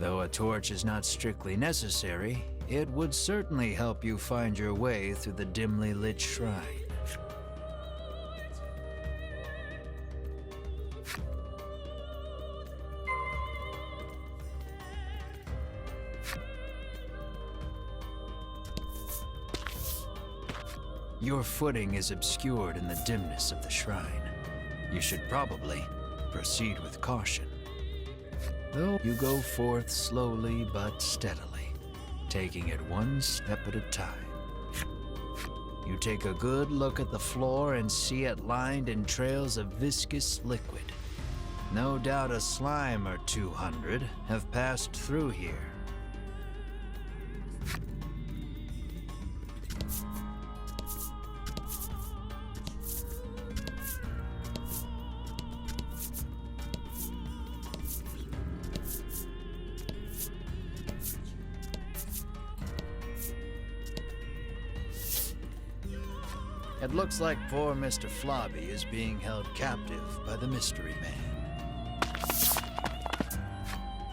Though a torch is not strictly necessary, it would certainly help you find your way through the dimly lit shrine. Your footing is obscured in the dimness of the shrine. You should probably proceed with caution. Though you go forth slowly but steadily, taking it one step at a time. You take a good look at the floor and see it lined in trails of viscous liquid. No doubt a slime or 200 have passed through here. It looks like poor Mr. Flobby is being held captive by the Mystery Man.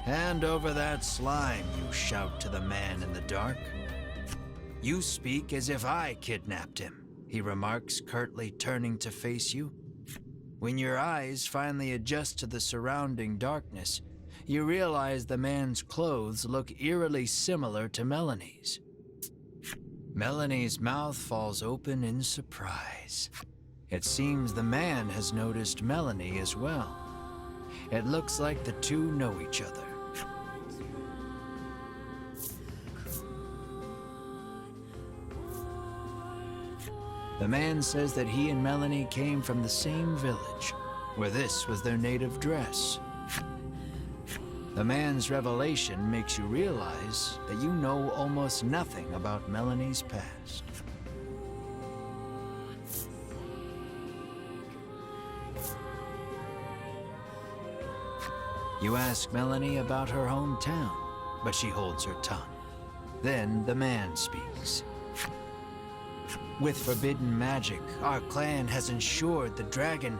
Hand over that slime, you shout to the man in the dark. You speak as if I kidnapped him, he remarks, curtly turning to face you. When your eyes finally adjust to the surrounding darkness, you realize the man's clothes look eerily similar to Melanie's. Melanie's mouth falls open in surprise. It seems the man has noticed Melanie as well. It looks like the two know each other. The man says that he and Melanie came from the same village, where this was their native dress. The man's revelation makes you realize that you know almost nothing about Melanie's past. You ask Melanie about her hometown, but she holds her tongue. Then the man speaks. With forbidden magic, our clan has ensured the dragon,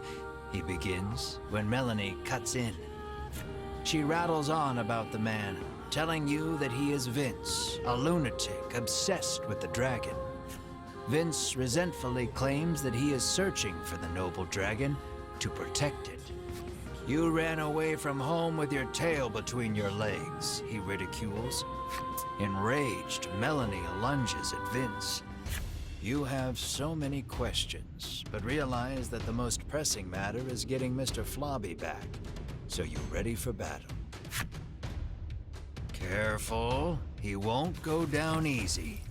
he begins, when Melanie cuts in. She rattles on about the man, telling you that he is Vince, a lunatic obsessed with the dragon. Vince resentfully claims that he is searching for the noble dragon to protect it. You ran away from home with your tail between your legs, he ridicules. Enraged, Melanie lunges at Vince. You have so many questions, but realize that the most pressing matter is getting Mr. Flobby back. So you ready for battle? Careful, he won't go down easy.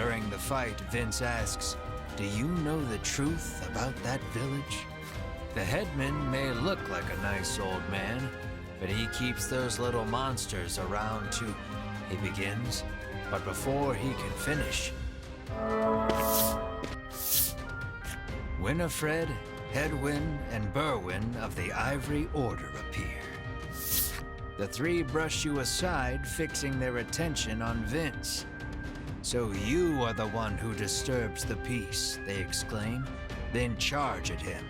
During the fight, Vince asks, "Do you know the truth about that village?" The headman may look like a nice old man, but he keeps those little monsters around too. He begins, but before he can finish, Winifred, Hedwyn, and Berwyn of the Ivory Order appear. The three brush you aside, fixing their attention on Vince. "So you are the one who disturbs the peace," they exclaim, then charge at him.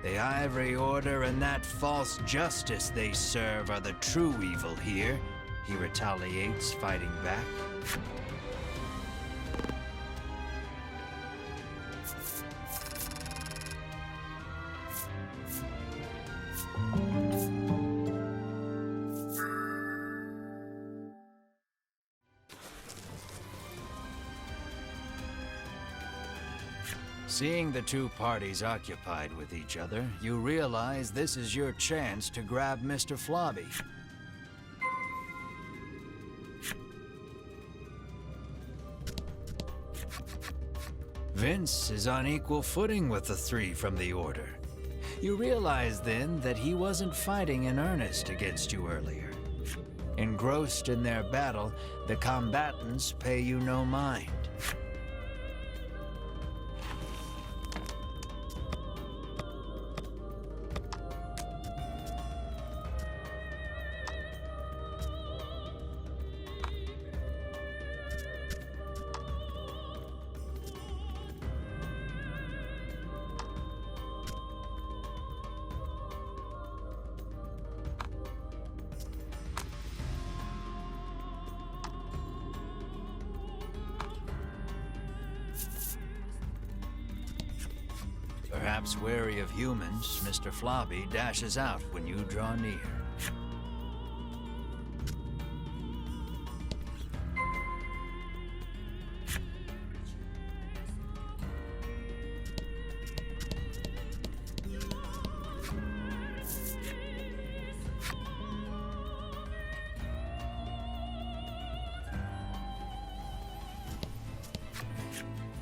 The Ivory Order and that false justice they serve are the true evil here, he retaliates, fighting back. Seeing the two parties occupied with each other, you realize this is your chance to grab Mr. Flobby. Vince is on equal footing with the three from the Order. You realize then that he wasn't fighting in earnest against you earlier. Engrossed in their battle, the combatants pay you no mind. Perhaps wary of humans, Mr. Flobby dashes out when you draw near.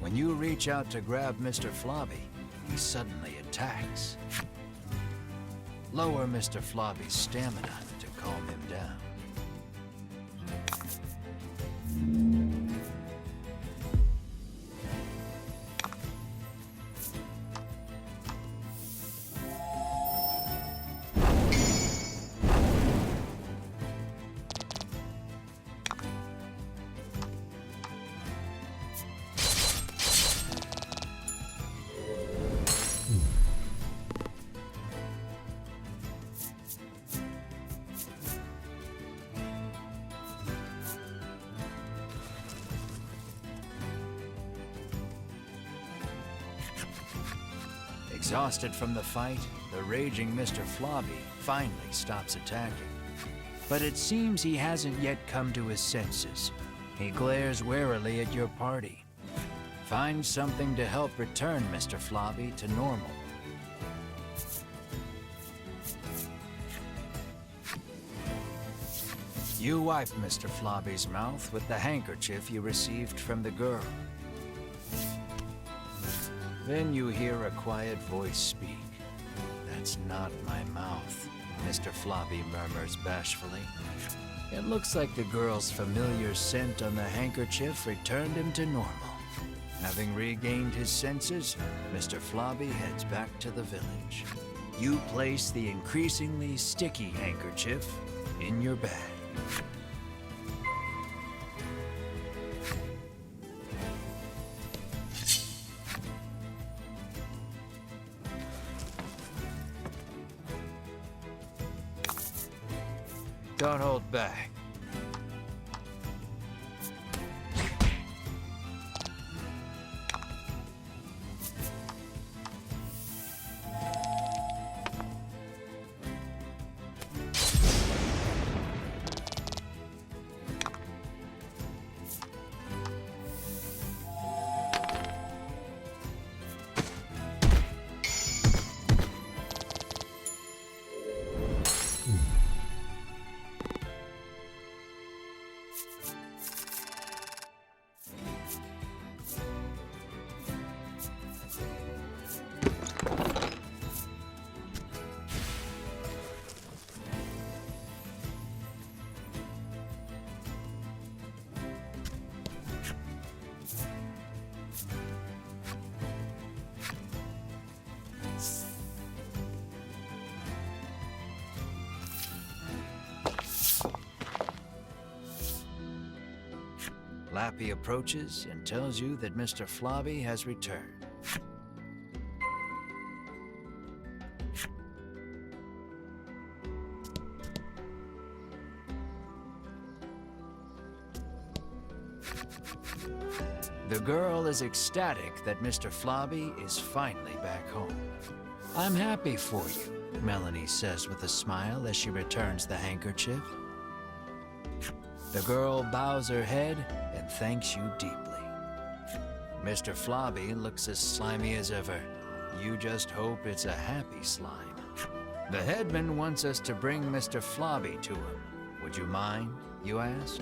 When you reach out to grab Mr. Flobby, he suddenly attacks. Lower Mr. Flobby's stamina to calm him down. Exhausted from the fight, the raging Mr. Flobby finally stops attacking. But it seems he hasn't yet come to his senses. He glares warily at your party. Find something to help return Mr. Flobby to normal. You wipe Mr. Flobby's mouth with the handkerchief you received from the girl. Then you hear a quiet voice speak. "That's not my mouth," Mr. Flobby murmurs bashfully. It looks like the girl's familiar scent on the handkerchief returned him to normal. Having regained his senses, Mr. Flobby heads back to the village. You place the increasingly sticky handkerchief in your bag. Don't hold back. Lappy approaches and tells you that Mr. Flobby has returned. The girl is ecstatic that Mr. Flobby is finally back home. "I'm happy for you," Melanie says with a smile as she returns the handkerchief. The girl bows her head and thanks you deeply. Mr. Flobby looks as slimy as ever. You just hope it's a happy slime. "The headman wants us to bring Mr. Flobby to him. Would you mind?" you ask.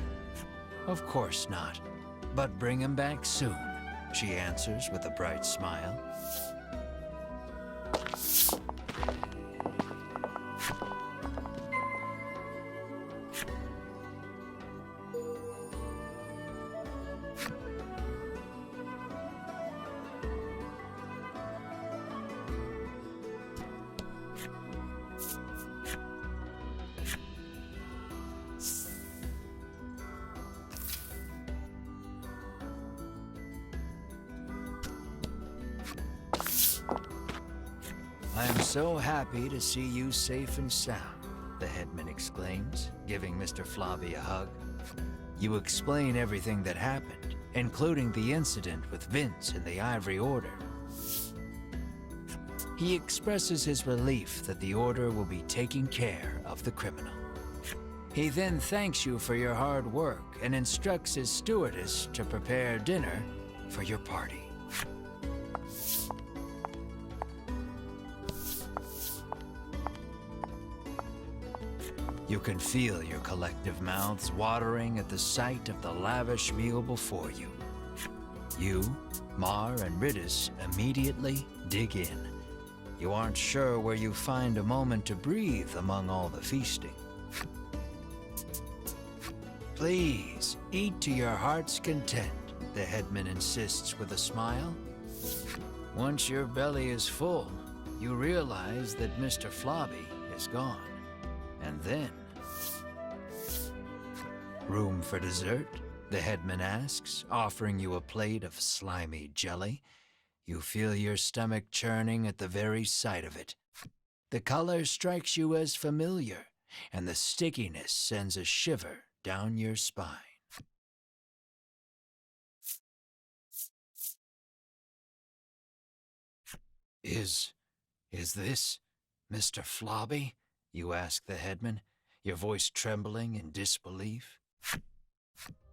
"Of course not. But bring him back soon," she answers with a bright smile. "I am so happy to see you safe and sound," the headman exclaims, giving Mr. Flobby a hug. You explain everything that happened, including the incident with Vince and the Ivory Order. He expresses his relief that the Order will be taking care of the criminal. He then thanks you for your hard work and instructs his stewardess to prepare dinner for your party. You can feel your collective mouths watering at the sight of the lavish meal before you. You, Mar, and Ridis immediately dig in. You aren't sure where you find a moment to breathe among all the feasting. "Please, eat to your heart's content," the headman insists with a smile. Once your belly is full, you realize that Mr. Flobby is gone. And then... "Room for dessert?" the headman asks, offering you a plate of slimy jelly. You feel your stomach churning at the very sight of it. The color strikes you as familiar, and the stickiness sends a shiver down your spine. Is this Mr. Flobby?" you ask the headman, your voice trembling in disbelief.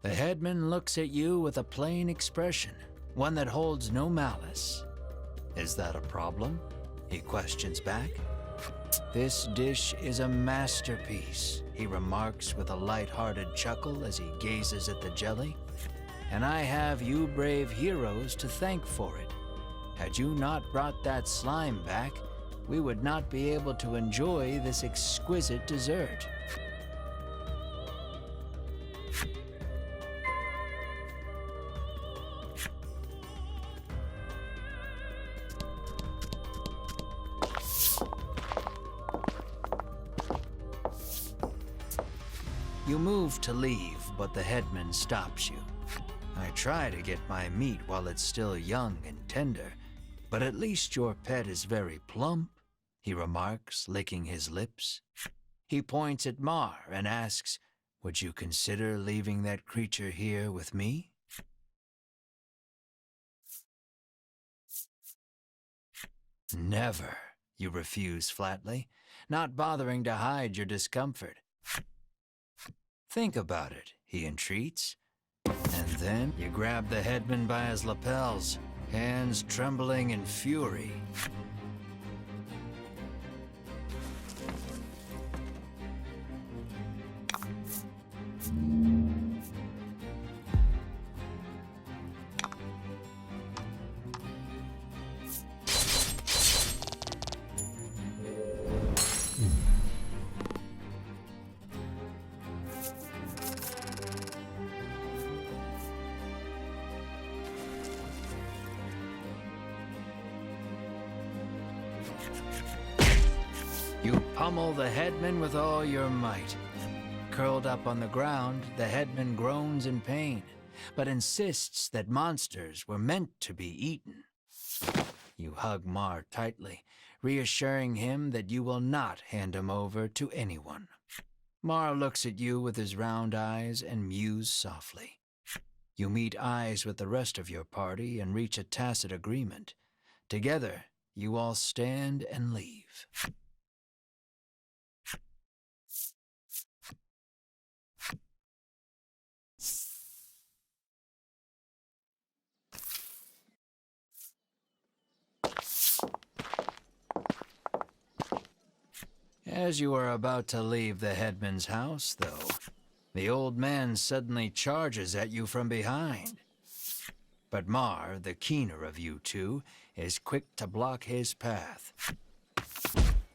The headman looks at you with a plain expression, one that holds no malice. "Is that a problem?" he questions back. "This dish is a masterpiece," he remarks with a light-hearted chuckle as he gazes at the jelly. "And I have you brave heroes to thank for it. Had you not brought that slime back, we would not be able to enjoy this exquisite dessert." You move to leave, but the headman stops you. "I try to get my meat while it's still young and tender, but at least your pet is very plump," he remarks, licking his lips. He points at Mar and asks, "Would you consider leaving that creature here with me?" "Never," you refuse flatly, not bothering to hide your discomfort. "Think about it," he entreats. And then you grab the headman by his lapels, hands trembling in fury. You pummel the headman with all your might. Curled up on the ground, the headman groans in pain, but insists that monsters were meant to be eaten. You hug Mar tightly, reassuring him that you will not hand him over to anyone. Mar looks at you with his round eyes and mews softly. You meet eyes with the rest of your party and reach a tacit agreement. Together, you all stand and leave. As you are about to leave the headman's house, though, the old man suddenly charges at you from behind. But Mar, the keener of you two, is quick to block his path.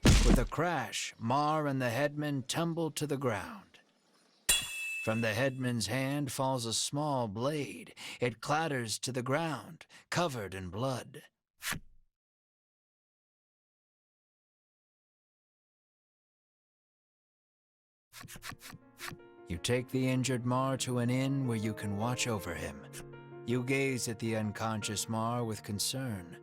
With a crash, Mar and the headman tumble to the ground. From the headman's hand falls a small blade. It clatters to the ground, covered in blood. You take the injured Mar to an inn where you can watch over him. You gaze at the unconscious Mar with concern.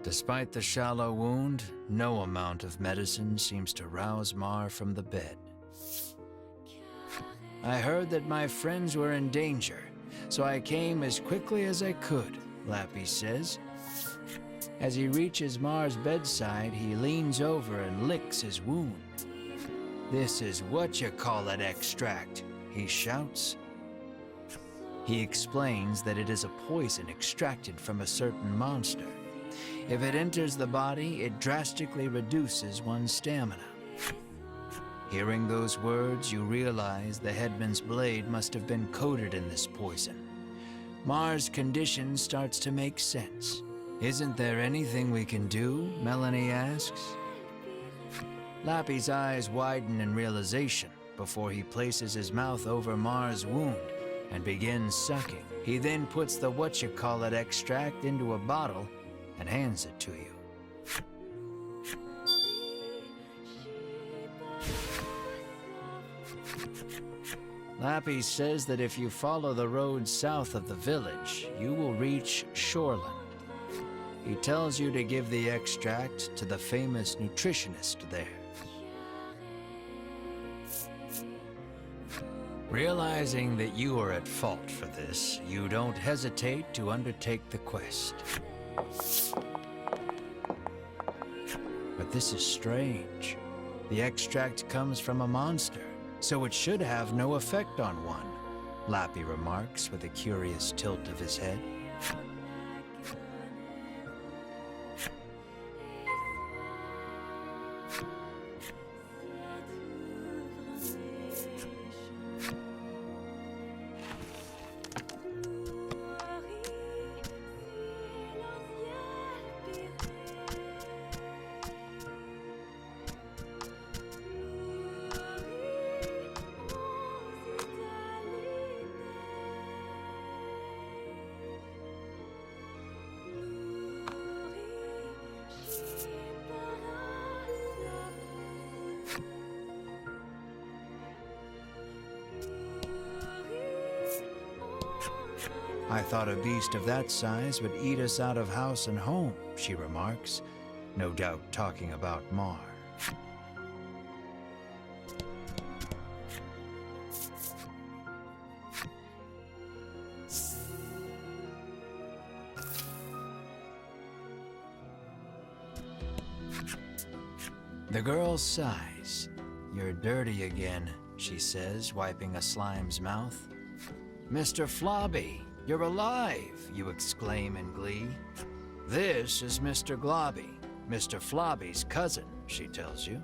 Despite the shallow wound, no amount of medicine seems to rouse Mar from the bed. I heard that my friends were in danger, so I came as quickly as I could, Lappy says. As he reaches Mar's bedside, he leans over and licks his wound. "This is what-you-call-it extract," he shouts. He explains that it is a poison extracted from a certain monster. If it enters the body, it drastically reduces one's stamina. Hearing those words, you realize the headman's blade must have been coated in this poison. Mar's condition starts to make sense. "Isn't there anything we can do?" Melanie asks. Lappy's eyes widen in realization before he places his mouth over Mar's wound and begins sucking. He then puts the what-you-call-it extract into a bottle and hands it to you. Lappy says that if you follow the road south of the village, you will reach Shoreland. He tells you to give the extract to the famous nutritionist there. Realizing that you are at fault for this, you don't hesitate to undertake the quest. But this is strange. The extract comes from a monster, so it should have no effect on one, Lappy remarks with a curious tilt of his head. "I thought a beast of that size would eat us out of house and home," she remarks, no doubt talking about Mar. The girl sighs. "You're dirty again," she says, wiping a slime's mouth. "Mr. Flobby, you're alive," you exclaim in glee. "This is Mr. Globby, Mr. Flobby's cousin," she tells you.